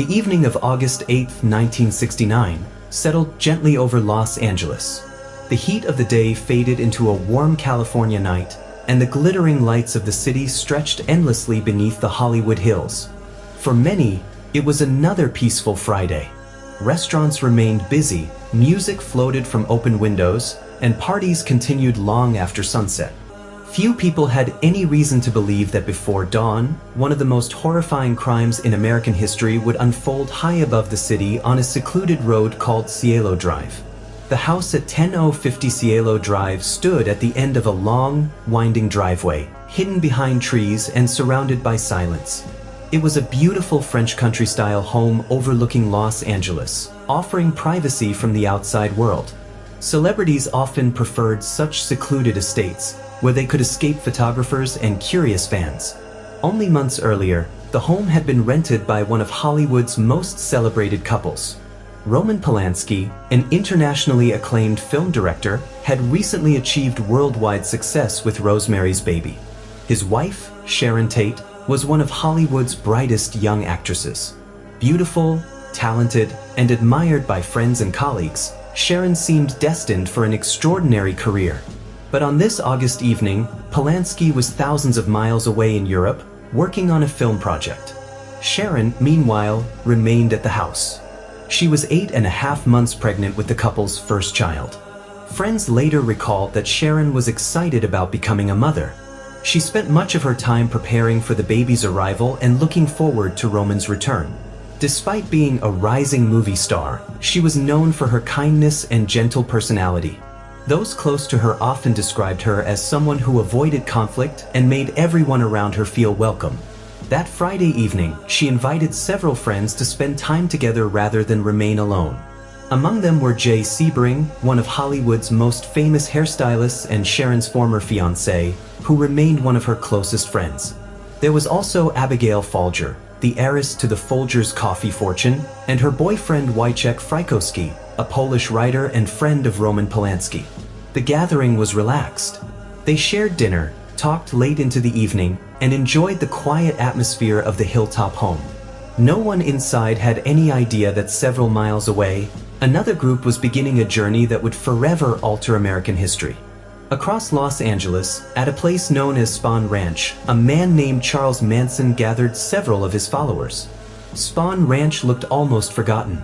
The evening of August 8, 1969, settled gently over Los Angeles. The heat of the day faded into a warm California night, and the glittering lights of the city stretched endlessly beneath the Hollywood hills. For many, it was another peaceful Friday. Restaurants remained busy, music floated from open windows, and parties continued long after sunset. Few people had any reason to believe that before dawn, one of the most horrifying crimes in American history would unfold high above the city on a secluded road called Cielo Drive. The house at 10050 Cielo Drive stood at the end of a long, winding driveway, hidden behind trees and surrounded by silence. It was a beautiful French country-style home overlooking Los Angeles, offering privacy from the outside world. Celebrities often preferred such secluded estates, where they could escape photographers and curious fans. Only months earlier, the home had been rented by one of Hollywood's most celebrated couples. Roman Polanski, an internationally acclaimed film director, had recently achieved worldwide success with Rosemary's Baby. His wife, Sharon Tate, was one of Hollywood's brightest young actresses. Beautiful, talented, and admired by friends and colleagues, Sharon seemed destined for an extraordinary career. But on this August evening, Polanski was thousands of miles away in Europe, working on a film project. Sharon, meanwhile, remained at the house. She was 8.5 months pregnant with the couple's first child. Friends later recalled that Sharon was excited about becoming a mother. She spent much of her time preparing for the baby's arrival and looking forward to Roman's return. Despite being a rising movie star, she was known for her kindness and gentle personality. Those close to her often described her as someone who avoided conflict and made everyone around her feel welcome. That Friday evening, she invited several friends to spend time together rather than remain alone. Among them were Jay Sebring, one of Hollywood's most famous hairstylists and Sharon's former fiancé, who remained one of her closest friends. There was also Abigail Folger, the heiress to the Folgers coffee fortune, and her boyfriend Wojciech Frykowski, a Polish writer and friend of Roman Polanski. The gathering was relaxed. They shared dinner, talked late into the evening, and enjoyed the quiet atmosphere of the hilltop home. No one inside had any idea that several miles away, another group was beginning a journey that would forever alter American history. Across Los Angeles, at a place known as Spahn Ranch, a man named Charles Manson gathered several of his followers. Spahn Ranch looked almost forgotten.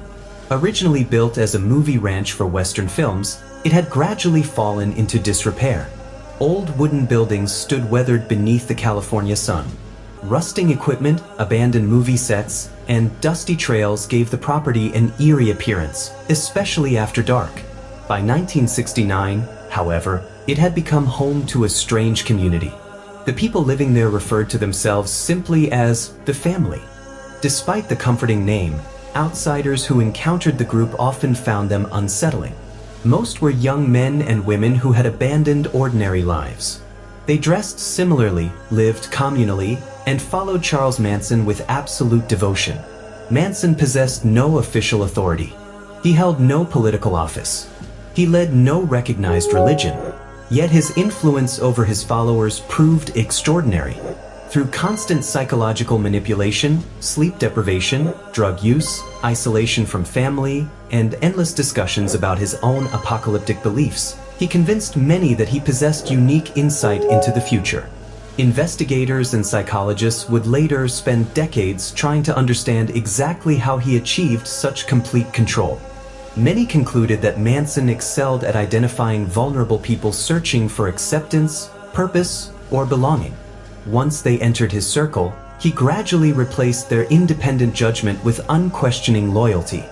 Originally built as a movie ranch for Western films, it had gradually fallen into disrepair. Old wooden buildings stood weathered beneath the California sun. Rusting equipment, abandoned movie sets, and dusty trails gave the property an eerie appearance, especially after dark. By 1969, however, it had become home to a strange community. The people living there referred to themselves simply as the family. Despite the comforting name, outsiders who encountered the group often found them unsettling. Most were young men and women who had abandoned ordinary lives. They dressed similarly, lived communally, and followed Charles Manson with absolute devotion. Manson possessed no official authority. He held no political office. He led no recognized religion. Yet his influence over his followers proved extraordinary. Through constant psychological manipulation, sleep deprivation, drug use, isolation from family, and endless discussions about his own apocalyptic beliefs, he convinced many that he possessed unique insight into the future. Investigators and psychologists would later spend decades trying to understand exactly how he achieved such complete control. Many concluded that Manson excelled at identifying vulnerable people searching for acceptance, purpose, or belonging. Once they entered his circle, he gradually replaced their independent judgment with unquestioning loyalty.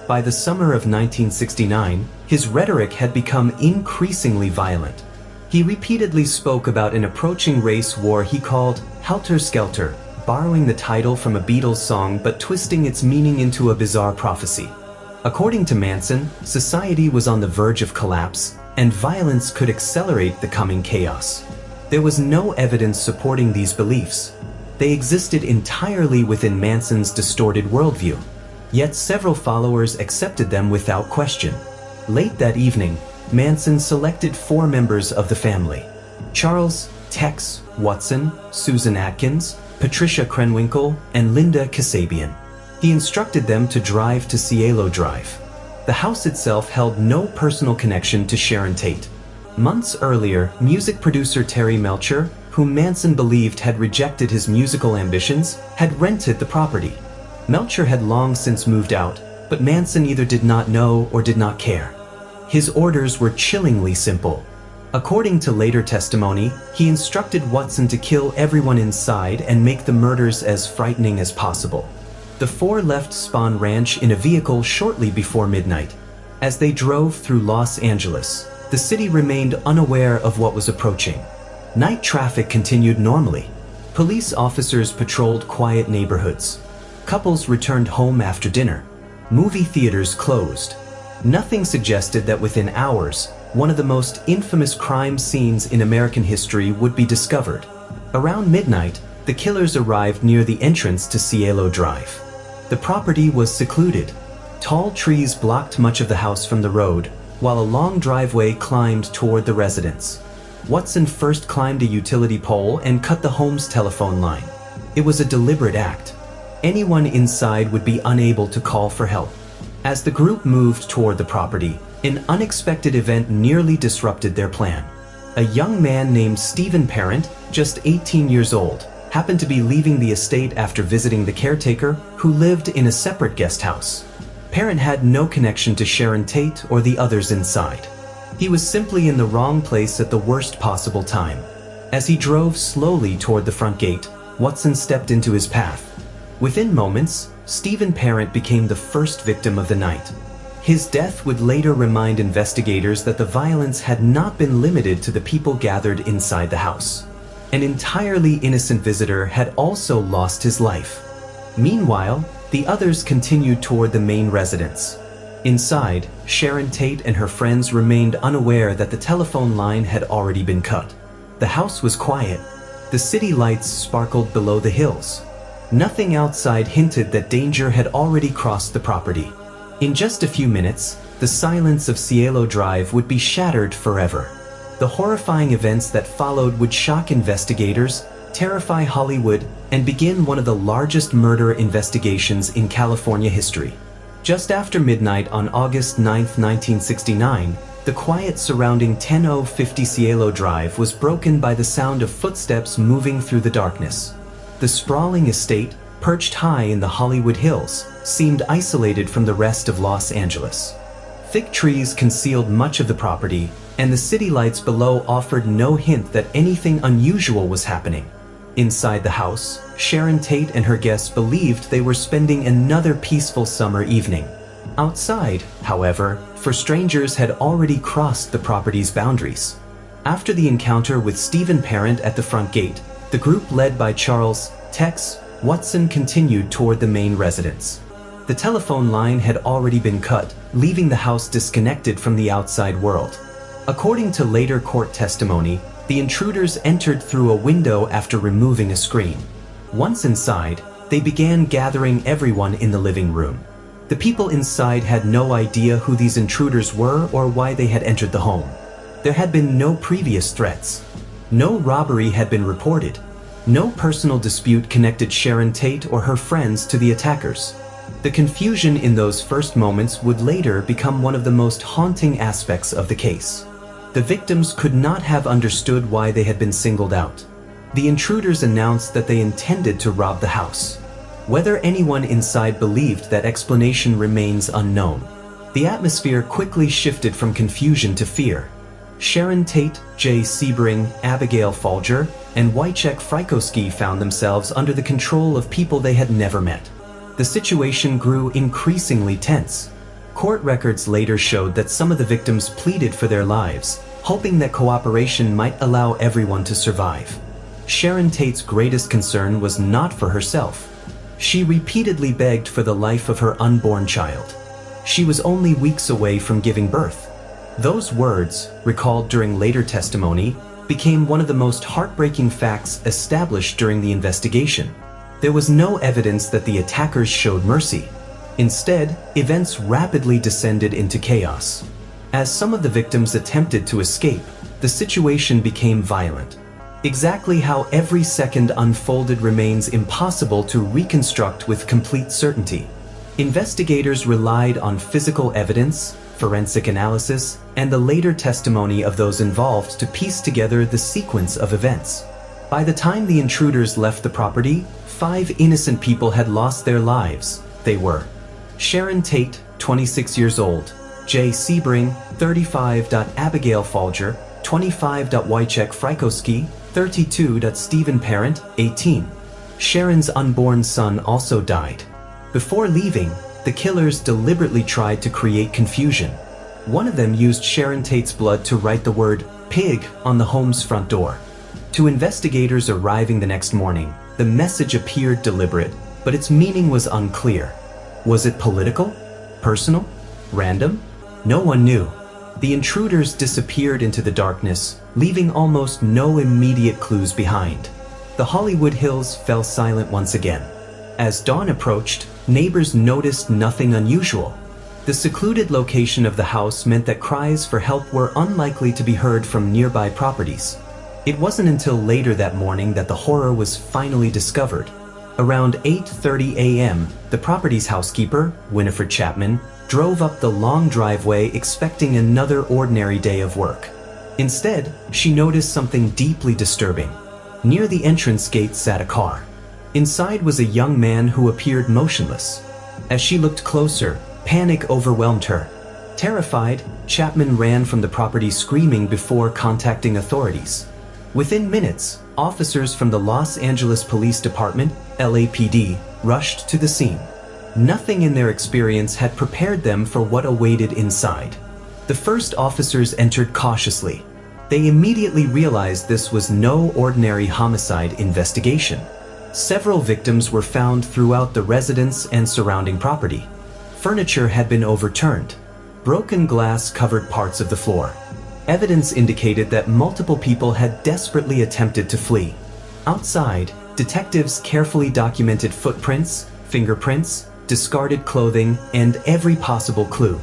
By the summer of 1969, his rhetoric had become increasingly violent. He repeatedly spoke about an approaching race war he called Helter Skelter, borrowing the title from a Beatles song but twisting its meaning into a bizarre prophecy. According to Manson, society was on the verge of collapse, and violence could accelerate the coming chaos. There was no evidence supporting these beliefs. They existed entirely within Manson's distorted worldview. Yet several followers accepted them without question. Late that evening, Manson selected 4 members of the family: Charles Tex Watson, Susan Atkins, Patricia Krenwinkel, and Linda Kasabian. He instructed them to drive to Cielo Drive. The house itself held no personal connection to Sharon Tate. Months earlier, music producer Terry Melcher, whom Manson believed had rejected his musical ambitions, had rented the property. Melcher had long since moved out, but Manson either did not know or did not care. His orders were chillingly simple. According to later testimony, he instructed Watson to kill everyone inside and make the murders as frightening as possible. The four left Spahn Ranch in a vehicle shortly before midnight. As they drove through Los Angeles, the city remained unaware of what was approaching. Night traffic continued normally. Police officers patrolled quiet neighborhoods. Couples returned home after dinner. Movie theaters closed. Nothing suggested that within hours, one of the most infamous crime scenes in American history would be discovered. Around midnight, the killers arrived near the entrance to Cielo Drive. The property was secluded. Tall trees blocked much of the house from the road, while a long driveway climbed toward the residence. Watson first climbed a utility pole and cut the home's telephone line. It was a deliberate act. Anyone inside would be unable to call for help. As the group moved toward the property, an unexpected event nearly disrupted their plan. A young man named Stephen Parent, just 18 years old, happened to be leaving the estate after visiting the caretaker, who lived in a separate guest house. Parent had no connection to Sharon Tate or the others inside. He was simply in the wrong place at the worst possible time. As he drove slowly toward the front gate, Watson stepped into his path. Within moments, Stephen Parent became the first victim of the night. His death would later remind investigators that the violence had not been limited to the people gathered inside the house. An entirely innocent visitor had also lost his life. Meanwhile, the others continued toward the main residence. Inside, Sharon Tate and her friends remained unaware that the telephone line had already been cut. The house was quiet. The city lights sparkled below the hills. Nothing outside hinted that danger had already crossed the property. In just a few minutes, the silence of Cielo Drive would be shattered forever. The horrifying events that followed would shock investigators, terrify Hollywood, and begin one of the largest murder investigations in California history. Just after midnight on August 9, 1969, the quiet surrounding 10050 Cielo Drive was broken by the sound of footsteps moving through the darkness. The sprawling estate, perched high in the Hollywood Hills, seemed isolated from the rest of Los Angeles. Thick trees concealed much of the property, and the city lights below offered no hint that anything unusual was happening. Inside the house, Sharon Tate and her guests believed they were spending another peaceful summer evening. Outside, however, for strangers had already crossed the property's boundaries. After the encounter with Stephen Parent at the front gate, the group led by Charles Tex Watson continued toward the main residence. The telephone line had already been cut, leaving the house disconnected from the outside world. According to later court testimony, the intruders entered through a window after removing a screen. Once inside, they began gathering everyone in the living room. The people inside had no idea who these intruders were or why they had entered the home. There had been no previous threats. No robbery had been reported. No personal dispute connected Sharon Tate or her friends to the attackers. The confusion in those first moments would later become one of the most haunting aspects of the case. The victims could not have understood why they had been singled out. The intruders announced that they intended to rob the house. Whether anyone inside believed that explanation remains unknown. The atmosphere quickly shifted from confusion to fear. Sharon Tate, Jay Sebring, Abigail Folger, and Wojciech Frykowski found themselves under the control of people they had never met. The situation grew increasingly tense. Court records later showed that some of the victims pleaded for their lives, hoping that cooperation might allow everyone to survive. Sharon Tate's greatest concern was not for herself. She repeatedly begged for the life of her unborn child. She was only weeks away from giving birth. Those words, recalled during later testimony, became one of the most heartbreaking facts established during the investigation. There was no evidence that the attackers showed mercy. Instead, events rapidly descended into chaos. As some of the victims attempted to escape, the situation became violent. Exactly how every second unfolded remains impossible to reconstruct with complete certainty. Investigators relied on physical evidence, forensic analysis, and the later testimony of those involved to piece together the sequence of events. By the time the intruders left the property, 5 innocent people had lost their lives. They were Sharon Tate, 26 years old, Jay Sebring, 35. Abigail Folger, 25. Wojciech Frykowski, 32. Stephen Parent, 18. Sharon's unborn son also died. Before leaving, the killers deliberately tried to create confusion. One of them used Sharon Tate's blood to write the word "pig" on the home's front door. To investigators arriving the next morning, the message appeared deliberate, but its meaning was unclear. Was it political? Personal? Random? No one knew. The intruders disappeared into the darkness, leaving almost no immediate clues behind. The Hollywood Hills fell silent once again. As dawn approached, neighbors noticed nothing unusual. The secluded location of the house meant that cries for help were unlikely to be heard from nearby properties. It wasn't until later that morning that the horror was finally discovered. Around 8:30 a.m., the property's housekeeper, Winifred Chapman, drove up the long driveway expecting another ordinary day of work. Instead, she noticed something deeply disturbing. Near the entrance gate sat a car. Inside was a young man who appeared motionless. As she looked closer, panic overwhelmed her. Terrified, Chapman ran from the property screaming before contacting authorities. Within minutes, officers from the Los Angeles Police Department, LAPD, rushed to the scene. Nothing in their experience had prepared them for what awaited inside. The first officers entered cautiously. They immediately realized this was no ordinary homicide investigation. Several victims were found throughout the residence and surrounding property. Furniture had been overturned. Broken glass covered parts of the floor. Evidence indicated that multiple people had desperately attempted to flee. Outside, detectives carefully documented footprints, fingerprints, discarded clothing, and every possible clue.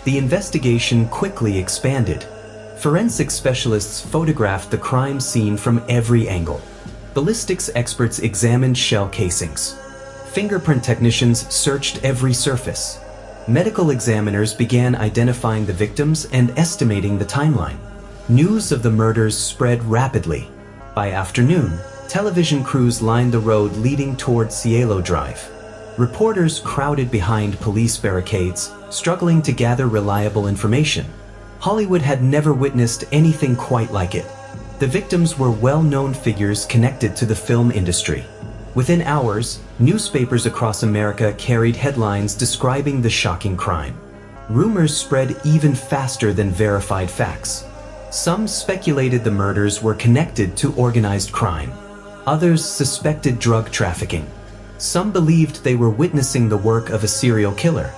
The investigation quickly expanded. Forensic specialists photographed the crime scene from every angle. Ballistics experts examined shell casings. Fingerprint technicians searched every surface. Medical examiners began identifying the victims and estimating the timeline. News of the murders spread rapidly. By afternoon, television crews lined the road leading toward Cielo Drive. Reporters crowded behind police barricades, struggling to gather reliable information. Hollywood had never witnessed anything quite like it. The victims were well-known figures connected to the film industry. Within hours, newspapers across America carried headlines describing the shocking crime. Rumors spread even faster than verified facts. Some speculated the murders were connected to organized crime. Others suspected drug trafficking. Some believed they were witnessing the work of a serial killer.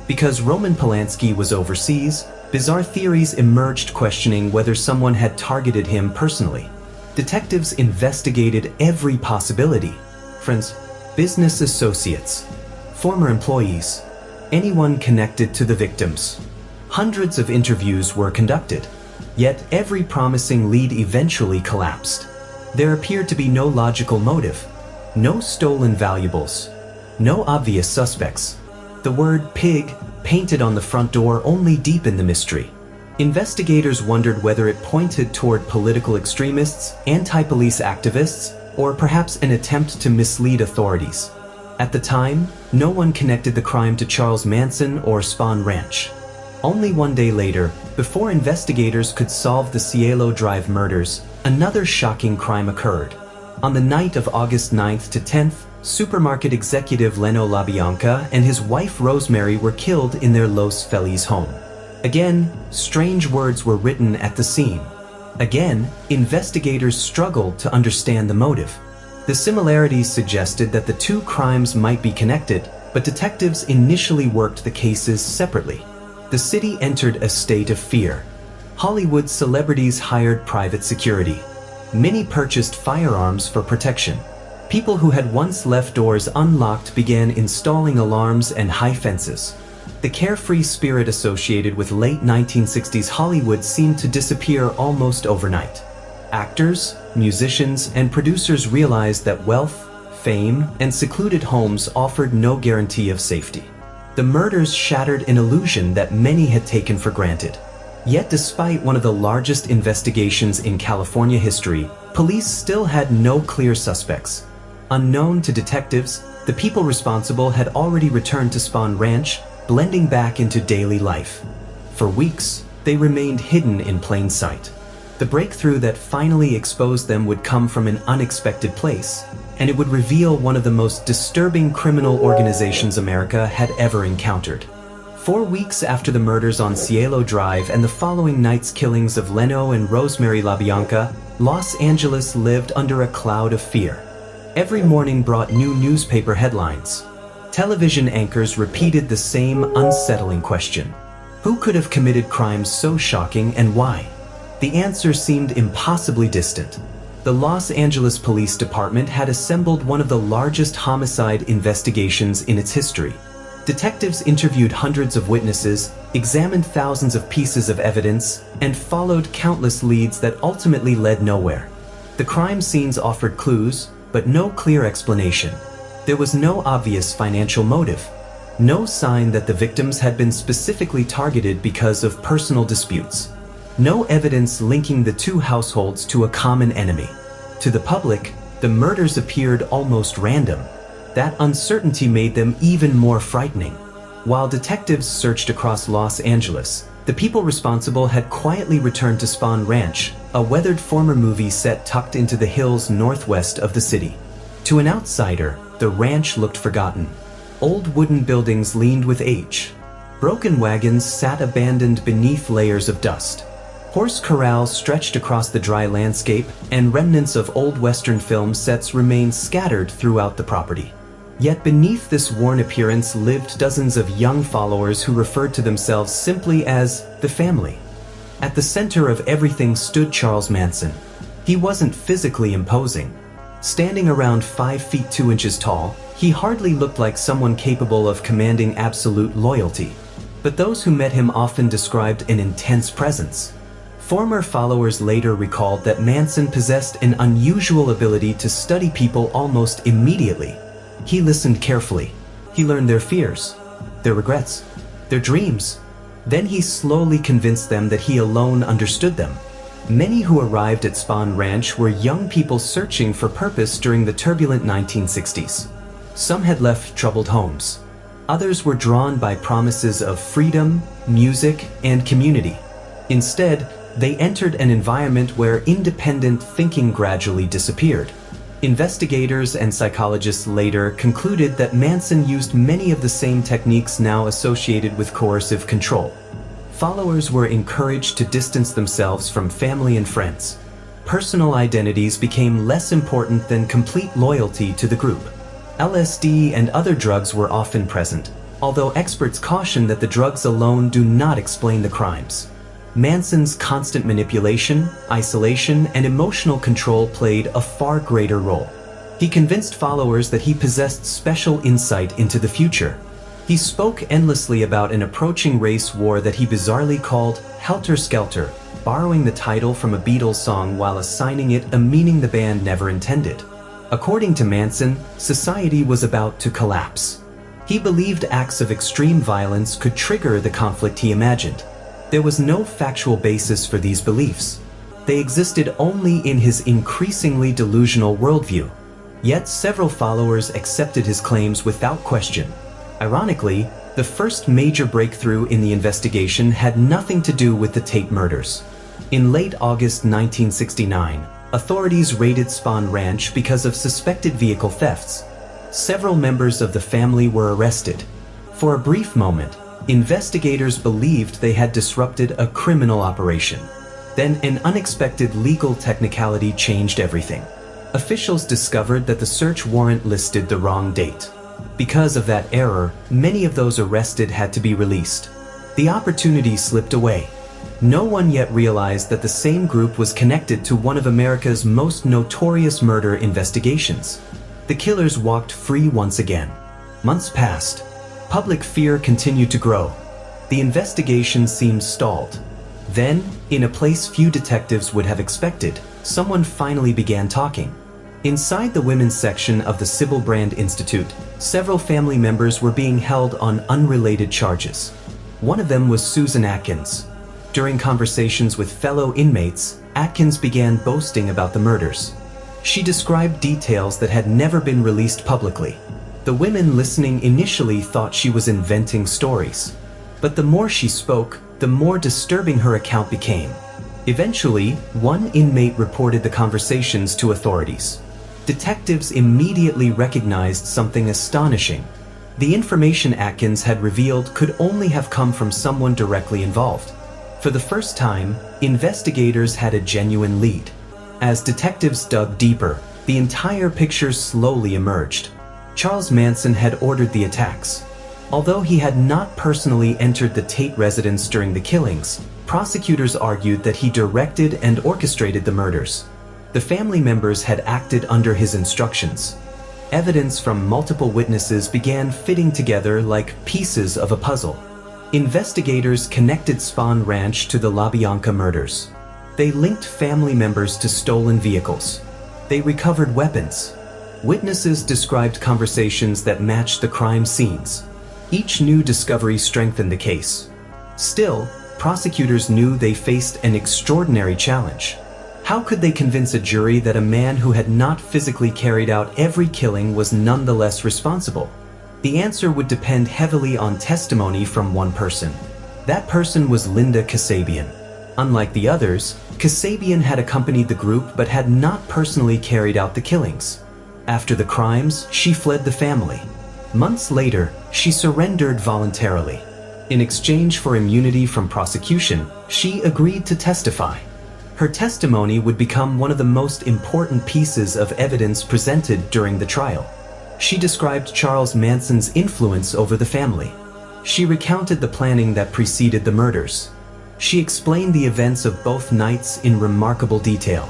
Because Roman Polanski was overseas, bizarre theories emerged questioning whether someone had targeted him personally. Detectives investigated every possibility. Friends, business associates, former employees, anyone connected to the victims. Hundreds of interviews were conducted, yet every promising lead eventually collapsed. There appeared to be no logical motive, no stolen valuables, no obvious suspects. The word "pig" painted on the front door only deepened the mystery. Investigators wondered whether it pointed toward political extremists, anti-police activists, or perhaps an attempt to mislead authorities. At the time, no one connected the crime to Charles Manson or Spahn Ranch. Only one day later, before investigators could solve the Cielo Drive murders, another shocking crime occurred. On the night of August 9th to 10th, supermarket executive Leno LaBianca and his wife Rosemary were killed in their Los Feliz home. Again, strange words were written at the scene. Again, investigators struggled to understand the motive. The similarities suggested that the two crimes might be connected, but detectives initially worked the cases separately. The city entered a state of fear. Hollywood celebrities hired private security. Many purchased firearms for protection. People who had once left doors unlocked began installing alarms and high fences. The carefree spirit associated with late 1960s Hollywood seemed to disappear almost overnight. Actors, musicians, and producers realized that wealth, fame, and secluded homes offered no guarantee of safety. The murders shattered an illusion that many had taken for granted. Yet despite one of the largest investigations in California history, police still had no clear suspects. Unknown to detectives, the people responsible had already returned to Spahn Ranch, blending back into daily life. For weeks, they remained hidden in plain sight. The breakthrough that finally exposed them would come from an unexpected place, and it would reveal one of the most disturbing criminal organizations America had ever encountered. 4 weeks after the murders on Cielo Drive and the following night's killings of Leno and Rosemary LaBianca, Los Angeles lived under a cloud of fear. Every morning brought new newspaper headlines. Television anchors repeated the same unsettling question. Who could have committed crimes so shocking and why? The answer seemed impossibly distant. The Los Angeles Police Department had assembled one of the largest homicide investigations in its history. Detectives interviewed hundreds of witnesses, examined thousands of pieces of evidence, and followed countless leads that ultimately led nowhere. The crime scenes offered clues, but no clear explanation. There was no obvious financial motive, no sign that the victims had been specifically targeted because of personal disputes, no evidence linking the two households to a common enemy. To the public, the murders appeared almost random. That uncertainty made them even more frightening. While detectives searched across Los Angeles, the people responsible had quietly returned to Spahn Ranch, a weathered former movie set tucked into the hills northwest of the city. To an outsider, the ranch looked forgotten. Old wooden buildings leaned with age. Broken wagons sat abandoned beneath layers of dust. Horse corrals stretched across the dry landscape, and remnants of old Western film sets remained scattered throughout the property. Yet beneath this worn appearance lived dozens of young followers who referred to themselves simply as the family. At the center of everything stood Charles Manson. He wasn't physically imposing. Standing around 5 feet 2 inches tall, he hardly looked like someone capable of commanding absolute loyalty. But those who met him often described an intense presence. Former followers later recalled that Manson possessed an unusual ability to study people almost immediately. He listened carefully. He learned their fears, their regrets, their dreams. Then he slowly convinced them that he alone understood them. Many who arrived at Spahn Ranch were young people searching for purpose during the turbulent 1960s. Some had left troubled homes. Others were drawn by promises of freedom, music, and community. Instead, they entered an environment where independent thinking gradually disappeared. Investigators and psychologists later concluded that Manson used many of the same techniques now associated with coercive control. Followers were encouraged to distance themselves from family and friends. Personal identities became less important than complete loyalty to the group. LSD and other drugs were often present, although experts caution that the drugs alone do not explain the crimes. Manson's constant manipulation, isolation, and emotional control played a far greater role. He convinced followers that he possessed special insight into the future. He spoke endlessly about an approaching race war that he bizarrely called Helter Skelter, borrowing the title from a Beatles song while assigning it a meaning the band never intended. According to Manson, society was about to collapse. He believed acts of extreme violence could trigger the conflict he imagined. There was no factual basis for these beliefs. They existed only in his increasingly delusional worldview. Yet several followers accepted his claims without question. Ironically, the first major breakthrough in the investigation had nothing to do with the Tate murders. In late August 1969, authorities raided Spahn Ranch because of suspected vehicle thefts. Several members of the family were arrested. For a brief moment, investigators believed they had disrupted a criminal operation. Then an unexpected legal technicality changed everything. Officials discovered that the search warrant listed the wrong date. Because of that error, many of those arrested had to be released. The opportunity slipped away. No one yet realized that the same group was connected to one of America's most notorious murder investigations. The killers walked free once again. Months passed. Public fear continued to grow. The investigation seemed stalled. Then, in a place few detectives would have expected, someone finally began talking. Inside the women's section of the Sybil Brand Institute, several family members were being held on unrelated charges. One of them was Susan Atkins. During conversations with fellow inmates, Atkins began boasting about the murders. She described details that had never been released publicly. The women listening initially thought she was inventing stories. But the more she spoke, the more disturbing her account became. Eventually, one inmate reported the conversations to authorities. Detectives immediately recognized something astonishing. The information Atkins had revealed could only have come from someone directly involved. For the first time, investigators had a genuine lead. As detectives dug deeper, the entire picture slowly emerged. Charles Manson had ordered the attacks. Although he had not personally entered the Tate residence during the killings, prosecutors argued that he directed and orchestrated the murders. The family members had acted under his instructions. Evidence from multiple witnesses began fitting together like pieces of a puzzle. Investigators connected Spahn Ranch to the LaBianca murders. They linked family members to stolen vehicles. They recovered weapons. Witnesses described conversations that matched the crime scenes. Each new discovery strengthened the case. Still, prosecutors knew they faced an extraordinary challenge. How could they convince a jury that a man who had not physically carried out every killing was nonetheless responsible? The answer would depend heavily on testimony from one person. That person was Linda Kasabian. Unlike the others, Kasabian had accompanied the group but had not personally carried out the killings. After the crimes, she fled the family. Months later, she surrendered voluntarily. In exchange for immunity from prosecution, she agreed to testify. Her testimony would become one of the most important pieces of evidence presented during the trial. She described Charles Manson's influence over the family. She recounted the planning that preceded the murders. She explained the events of both nights in remarkable detail.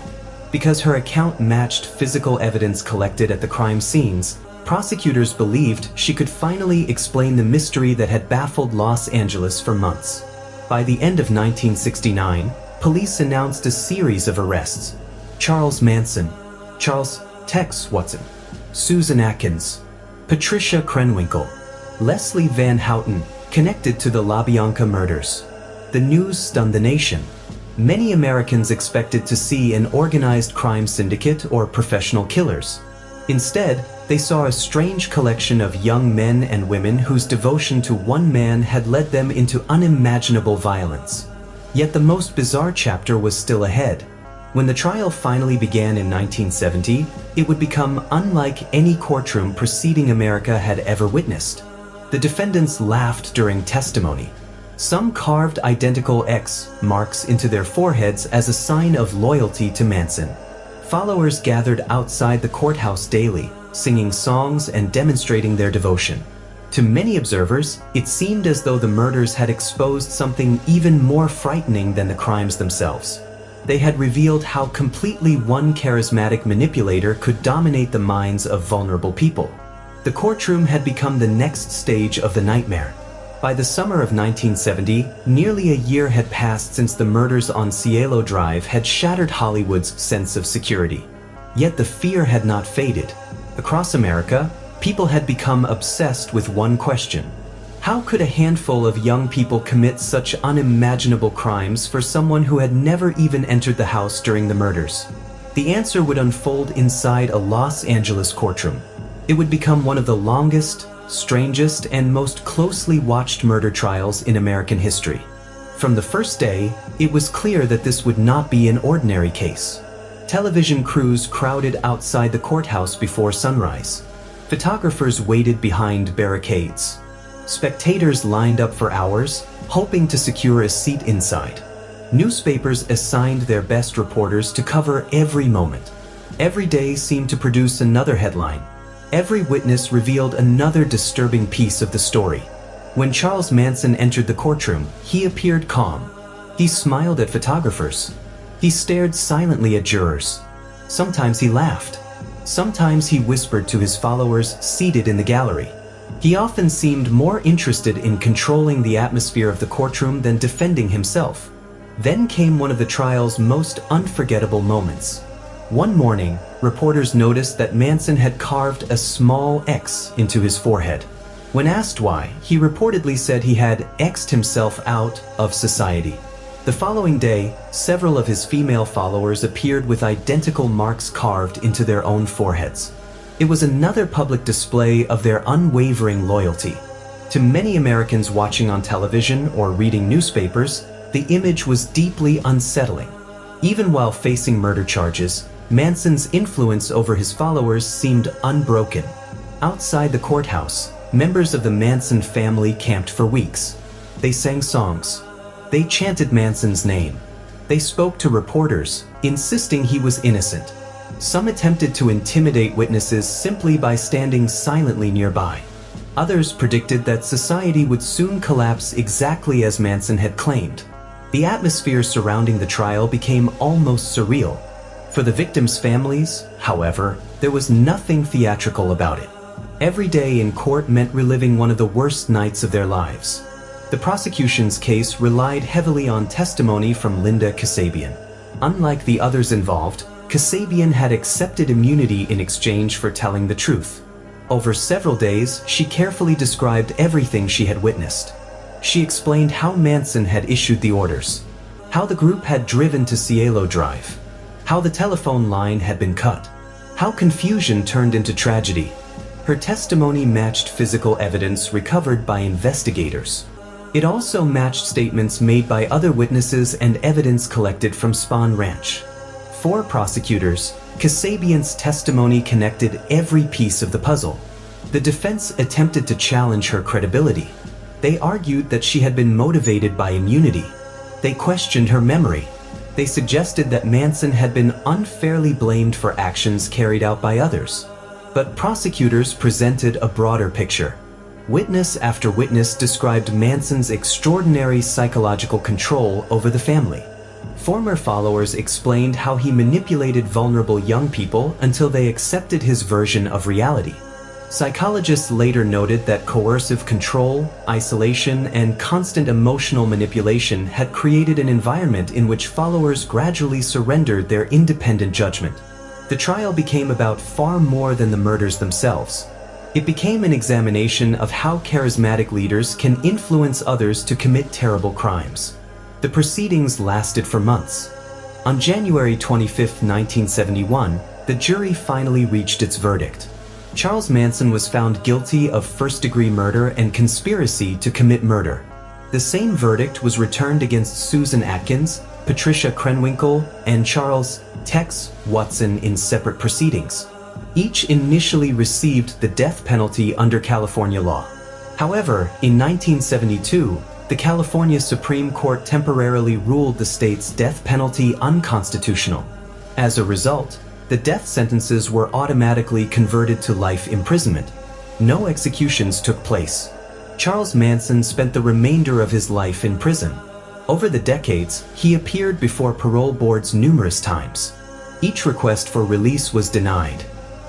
Because her account matched physical evidence collected at the crime scenes, prosecutors believed she could finally explain the mystery that had baffled Los Angeles for months. By the end of 1969, police announced a series of arrests. Charles Manson, Charles Tex Watson, Susan Atkins, Patricia Krenwinkel, Leslie Van Houten, connected to the LaBianca murders. The news stunned the nation. Many Americans expected to see an organized crime syndicate or professional killers. Instead, they saw a strange collection of young men and women whose devotion to one man had led them into unimaginable violence. Yet the most bizarre chapter was still ahead. When the trial finally began in 1970, it would become unlike any courtroom proceeding America had ever witnessed. The defendants laughed during testimony. Some carved identical X marks into their foreheads as a sign of loyalty to Manson. Followers gathered outside the courthouse daily, singing songs and demonstrating their devotion. To many observers, it seemed as though the murders had exposed something even more frightening than the crimes themselves. They had revealed how completely one charismatic manipulator could dominate the minds of vulnerable people. The courtroom had become the next stage of the nightmare. By the summer of 1970, nearly a year had passed since the murders on Cielo Drive had shattered Hollywood's sense of security. Yet the fear had not faded. Across America, people had become obsessed with one question. How could a handful of young people commit such unimaginable crimes for someone who had never even entered the house during the murders? The answer would unfold inside a Los Angeles courtroom. It would become one of the longest, strangest, and most closely watched murder trials in American history. From the first day, it was clear that this would not be an ordinary case. Television crews crowded outside the courthouse before sunrise. Photographers waited behind barricades. Spectators lined up for hours, hoping to secure a seat inside. Newspapers assigned their best reporters to cover every moment. Every day seemed to produce another headline. Every witness revealed another disturbing piece of the story. When Charles Manson entered the courtroom, he appeared calm. He smiled at photographers. He stared silently at jurors. Sometimes he laughed. Sometimes he whispered to his followers seated in the gallery. He often seemed more interested in controlling the atmosphere of the courtroom than defending himself. Then came one of the trial's most unforgettable moments. One morning, reporters noticed that Manson had carved a small X into his forehead. When asked why, he reportedly said he had X'd himself out of society. The following day, several of his female followers appeared with identical marks carved into their own foreheads. It was another public display of their unwavering loyalty. To many Americans watching on television or reading newspapers, the image was deeply unsettling. Even while facing murder charges, Manson's influence over his followers seemed unbroken. Outside the courthouse, members of the Manson family camped for weeks. They sang songs. They chanted Manson's name. They spoke to reporters, insisting he was innocent. Some attempted to intimidate witnesses simply by standing silently nearby. Others predicted that society would soon collapse exactly as Manson had claimed. The atmosphere surrounding the trial became almost surreal. For the victims' families, however, there was nothing theatrical about it. Every day in court meant reliving one of the worst nights of their lives. The prosecution's case relied heavily on testimony from Linda Kasabian. Unlike the others involved, Kasabian had accepted immunity in exchange for telling the truth. Over several days, she carefully described everything she had witnessed. She explained how Manson had issued the orders, how the group had driven to Cielo Drive, how the telephone line had been cut, how confusion turned into tragedy. Her testimony matched physical evidence recovered by investigators. It also matched statements made by other witnesses and evidence collected from Spahn Ranch. For prosecutors, Kasabian's testimony connected every piece of the puzzle. The defense attempted to challenge her credibility. They argued that she had been motivated by immunity. They questioned her memory. They suggested that Manson had been unfairly blamed for actions carried out by others. But prosecutors presented a broader picture. Witness after witness described Manson's extraordinary psychological control over the family. Former followers explained how he manipulated vulnerable young people until they accepted his version of reality. Psychologists later noted that coercive control, isolation, and constant emotional manipulation had created an environment in which followers gradually surrendered their independent judgment. The trial became about far more than the murders themselves. It became an examination of how charismatic leaders can influence others to commit terrible crimes. The proceedings lasted for months. On January 25, 1971, the jury finally reached its verdict. Charles Manson was found guilty of first-degree murder and conspiracy to commit murder. The same verdict was returned against Susan Atkins, Patricia Krenwinkel, and Charles Tex Watson in separate proceedings. Each initially received the death penalty under California law. However, in 1972, the California Supreme Court temporarily ruled the state's death penalty unconstitutional. As a result, the death sentences were automatically converted to life imprisonment. No executions took place. Charles Manson spent the remainder of his life in prison. Over the decades, he appeared before parole boards numerous times. Each request for release was denied.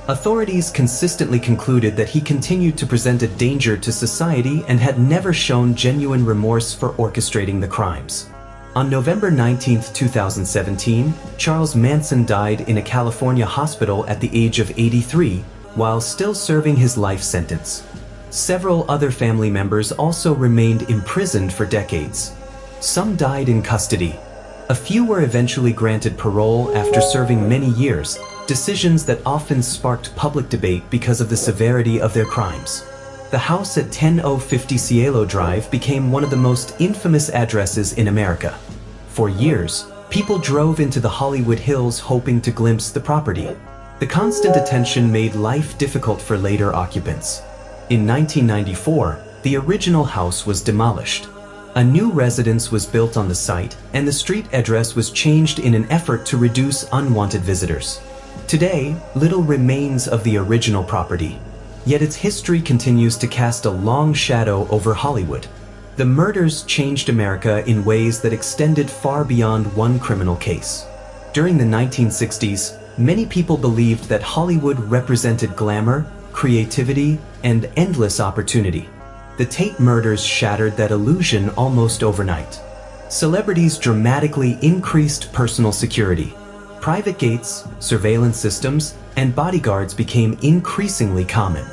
Authorities consistently concluded that he continued to present a danger to society and had never shown genuine remorse for orchestrating the crimes. On November 19, 2017, Charles Manson died in a California hospital at the age of 83, while still serving his life sentence. Several other family members also remained imprisoned for decades. Some died in custody. A few were eventually granted parole after serving many years, decisions that often sparked public debate because of the severity of their crimes. The house at 10050 Cielo Drive became one of the most infamous addresses in America. For years, people drove into the Hollywood Hills hoping to glimpse the property. The constant attention made life difficult for later occupants. In 1994, the original house was demolished. A new residence was built on the site, and the street address was changed in an effort to reduce unwanted visitors. Today, little remains of the original property, yet its history continues to cast a long shadow over Hollywood. The murders changed America in ways that extended far beyond one criminal case. During the 1960s, many people believed that Hollywood represented glamour, creativity, and endless opportunity. The Tate murders shattered that illusion almost overnight. Celebrities dramatically increased personal security. Private gates, surveillance systems, and bodyguards became increasingly common.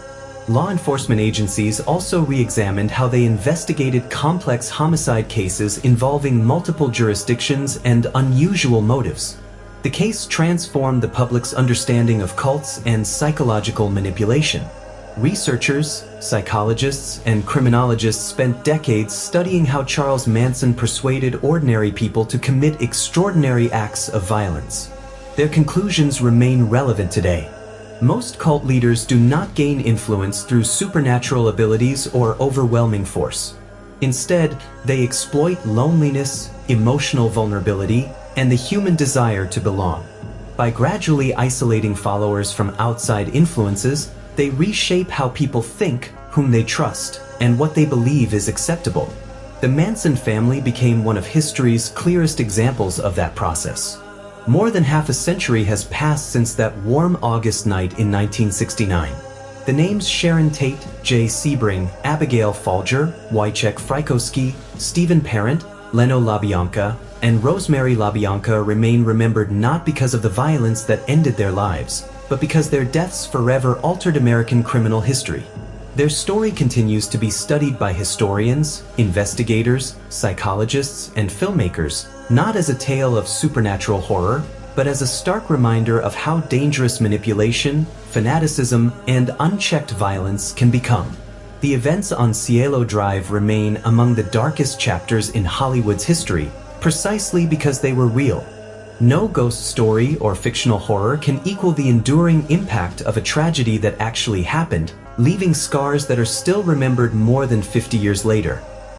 Law enforcement agencies also re-examined how they investigated complex homicide cases involving multiple jurisdictions and unusual motives. The case transformed the public's understanding of cults and psychological manipulation. Researchers, psychologists, and criminologists spent decades studying how Charles Manson persuaded ordinary people to commit extraordinary acts of violence. Their conclusions remain relevant today. Most cult leaders do not gain influence through supernatural abilities or overwhelming force. Instead, they exploit loneliness, emotional vulnerability, and the human desire to belong. By gradually isolating followers from outside influences, they reshape how people think, whom they trust, and what they believe is acceptable. The Manson family became one of history's clearest examples of that process. More than half a century has passed since that warm August night in 1969. The names Sharon Tate, Jay Sebring, Abigail Folger, Wojciech Frykowski, Stephen Parent, Leno LaBianca, and Rosemary LaBianca remain remembered not because of the violence that ended their lives, but because their deaths forever altered American criminal history. Their story continues to be studied by historians, investigators, psychologists, and filmmakers, not as a tale of supernatural horror, but as a stark reminder of how dangerous manipulation, fanaticism, and unchecked violence can become. The events on Cielo Drive remain among the darkest chapters in Hollywood's history, precisely because they were real. No ghost story or fictional horror can equal the enduring impact of a tragedy that actually happened, leaving scars that are still remembered more than 50 years later.